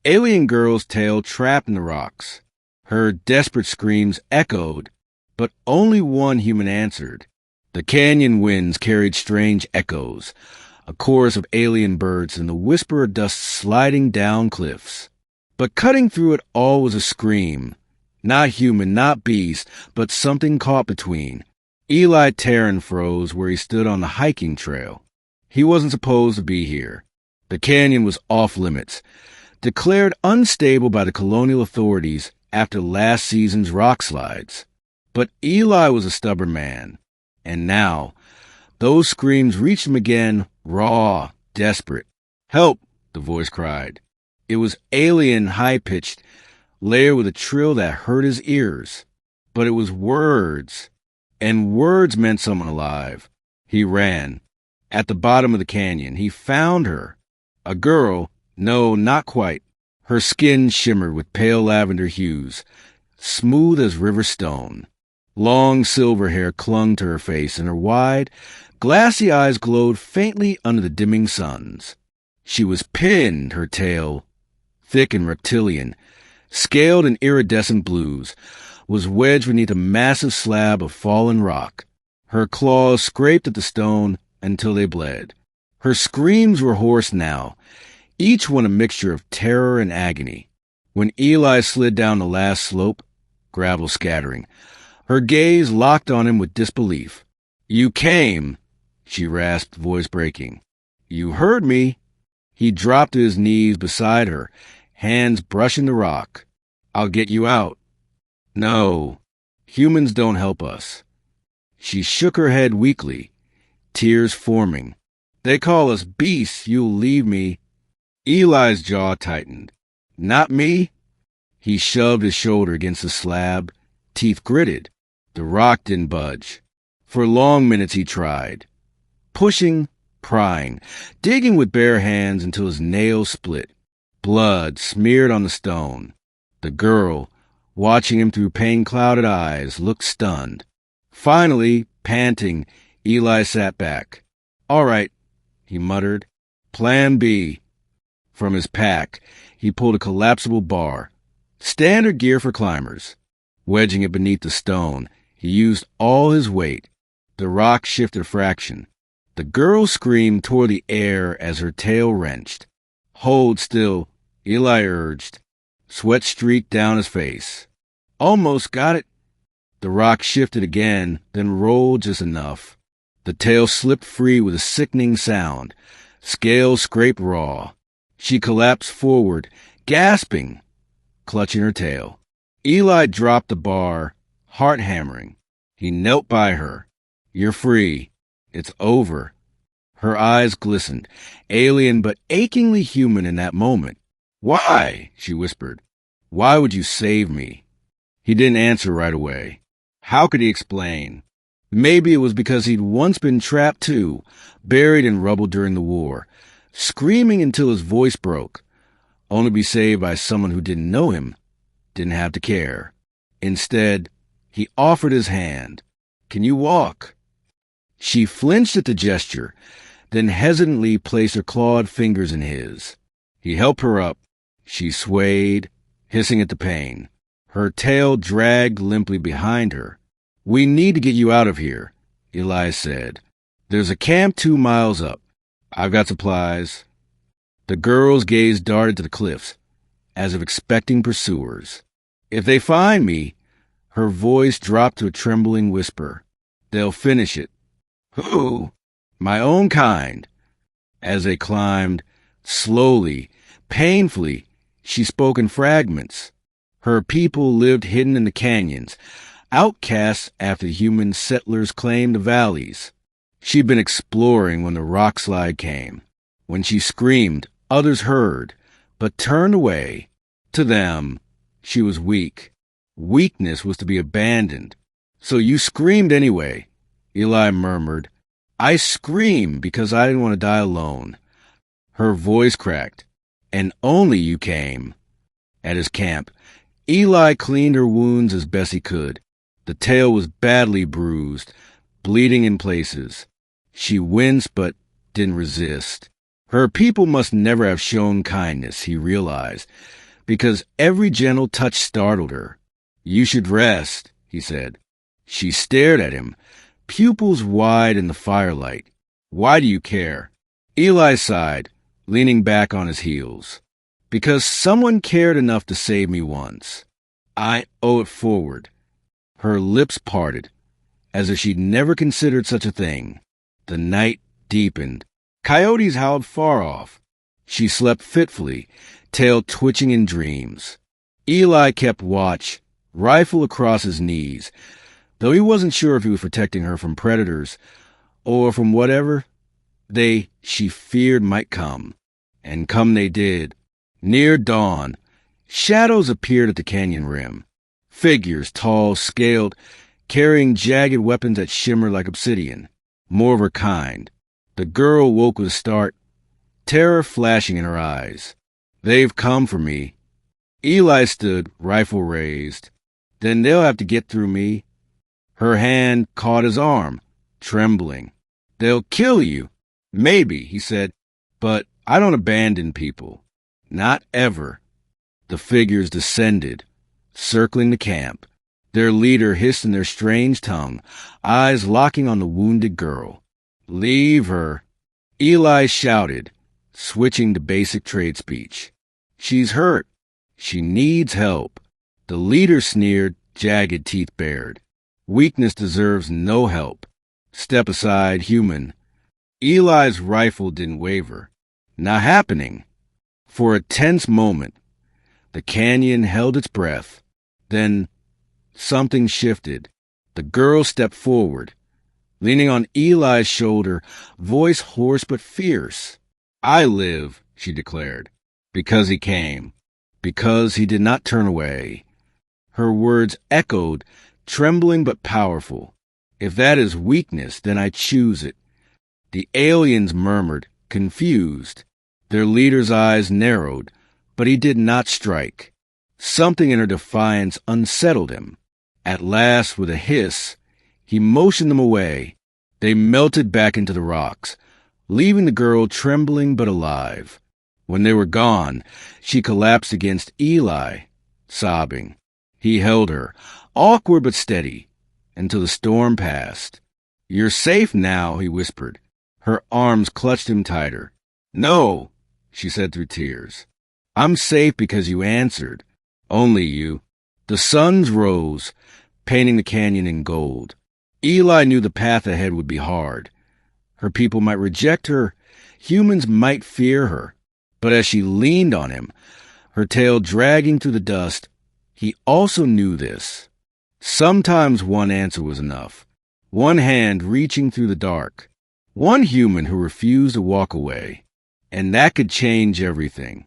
alien girl's tail trapped in the rocks. Her desperate screams echoed, but only one human answered. The canyon winds carried strange echoes, a chorus of alien birds and the whisper of dust sliding down cliffs. But cutting through it all was a scream. Not human, not beast, but something caught between. Eli Tarrant froze where he stood on the hiking trail. He wasn't supposed to be here. The canyon was off limits, declared unstable by the colonial authorities after last season's rock slides. But Eli was a stubborn man. And now, those screams reached him again, raw, desperate. "Help!" the voice cried. It was alien, high-pitched, layered with a trill that hurt his ears. But it was words, and words meant someone alive. He ran. At the bottom of the canyon, he found her. A girl, no, not quite. Her skin shimmered with pale lavender hues, smooth as river stone. Long silver hair clung to her face, and her wide, glassy eyes glowed faintly under the dimming suns. She was pinned, her tail, thick and reptilian, scaled in iridescent blues, was wedged beneath a massive slab of fallen rock. Her claws scraped at the stone until they bled. Her screams were hoarse now, each one a mixture of terror and agony. When Eli slid down the last slope, gravel scattering, her gaze locked on him with disbelief. "You came," she rasped, voice breaking. "You heard me." He dropped to his knees beside her, hands brushing the rock. "I'll get you out." "No, humans don't help us." She shook her head weakly, tears forming. "They call us beasts. You'll leave me." Eli's jaw tightened. "Not me." He shoved his shoulder against the slab, teeth gritted. The rock didn't budge. For long minutes he tried, pushing, prying, digging with bare hands until his nails split. Blood smeared on the stone. The girl, watching him through pain-clouded eyes, looked stunned. Finally, panting, Eli sat back. "All right," he muttered. "Plan B." From his pack, he pulled a collapsible bar, standard gear for climbers. Wedging it beneath the stone, he used all his weight. The rock shifted a fraction. The girl screamed toward the air as her tail wrenched. "Hold still," Eli urged. Sweat streaked down his face. "Almost got it." The rock shifted again, then rolled just enough. The tail slipped free with a sickening sound. Scales scraped raw. She collapsed forward, gasping, clutching her tail. Eli dropped the bar, heart hammering. He knelt by her. "You're free. It's over." Her eyes glistened, alien but achingly human in that moment. "Why?" she whispered. "Why would you save me?" He didn't answer right away. How could he explain? Maybe it was because he'd once been trapped too, buried in rubble during the war, screaming until his voice broke, only to be saved by someone who didn't know him, didn't have to care. Instead, he offered his hand. "Can you walk?" She flinched at the gesture, then hesitantly placed her clawed fingers in his. He helped her up. She swayed, hissing at the pain. Her tail dragged limply behind her. "We need to get you out of here," Eli said. "There's a camp 2 miles up. I've got supplies." The girl's gaze darted to the cliffs, as if expecting pursuers. "If they find me," her voice dropped to a trembling whisper, "they'll finish it." "Who?" "My own kind." As they climbed, slowly, painfully, she spoke in fragments. Her people lived hidden in the canyons, outcasts after human settlers claimed the valleys. She'd been exploring when the rock slide came. When she screamed, others heard, but turned away. To them, she was weak. Weakness was to be abandoned. "So you screamed anyway," Eli murmured. "I screamed because I didn't want to die alone." Her voice cracked. "And only you came." At his camp, Eli cleaned her wounds as best he could. The tail was badly bruised, bleeding in places. She winced but didn't resist. Her people must never have shown kindness, he realized, because every gentle touch startled her. You should rest, he said. She stared at him, pupils wide in the firelight. Why do you care? Eli sighed, leaning back on his heels. Because someone cared enough to save me once. I owe it forward. Her lips parted, as if she'd never considered such a thing. The night deepened. Coyotes howled far off. She slept fitfully, tail twitching in dreams. Eli kept watch, rifle across his knees, though he wasn't sure if he was protecting her from predators or from whatever she feared might come. And come they did. Near dawn, shadows appeared at the canyon rim. Figures, tall, scaled, carrying jagged weapons that shimmered like obsidian. More of her kind. The girl woke with a start, terror flashing in her eyes. They've come for me. Eli stood, rifle raised. Then they'll have to get through me. Her hand caught his arm, trembling. They'll kill you. Maybe, he said, but I don't abandon people. Not ever. The figures descended, circling the camp. Their leader hissed in their strange tongue, eyes locking on the wounded girl. Leave her. Eli shouted, switching to basic trade speech. She's hurt. She needs help. The leader sneered, jagged teeth bared. Weakness deserves no help. Step aside, human. Eli's rifle didn't waver. Not happening. For a tense moment, the canyon held its breath. Then something shifted. The girl stepped forward, leaning on Eli's shoulder, voice hoarse but fierce. I live, she declared, because he came, because he did not turn away. Her words echoed, trembling but powerful. If that is weakness, then I choose it. The aliens murmured, confused. Their leader's eyes narrowed, but he did not strike. Something in her defiance unsettled him. At last, with a hiss, he motioned them away. They melted back into the rocks, leaving the girl trembling but alive. When they were gone, she collapsed against Eli, sobbing. He held her, awkward but steady, until the storm passed. You're safe now, he whispered. Her arms clutched him tighter. No, she said through tears. I'm safe because you answered. Only you. The suns rose, painting the canyon in gold. Eli knew the path ahead would be hard. Her people might reject her. Humans might fear her. But as she leaned on him, her tail dragging through the dust, he also knew this. Sometimes one answer was enough. One hand reaching through the dark. One human who refused to walk away. And that could change everything.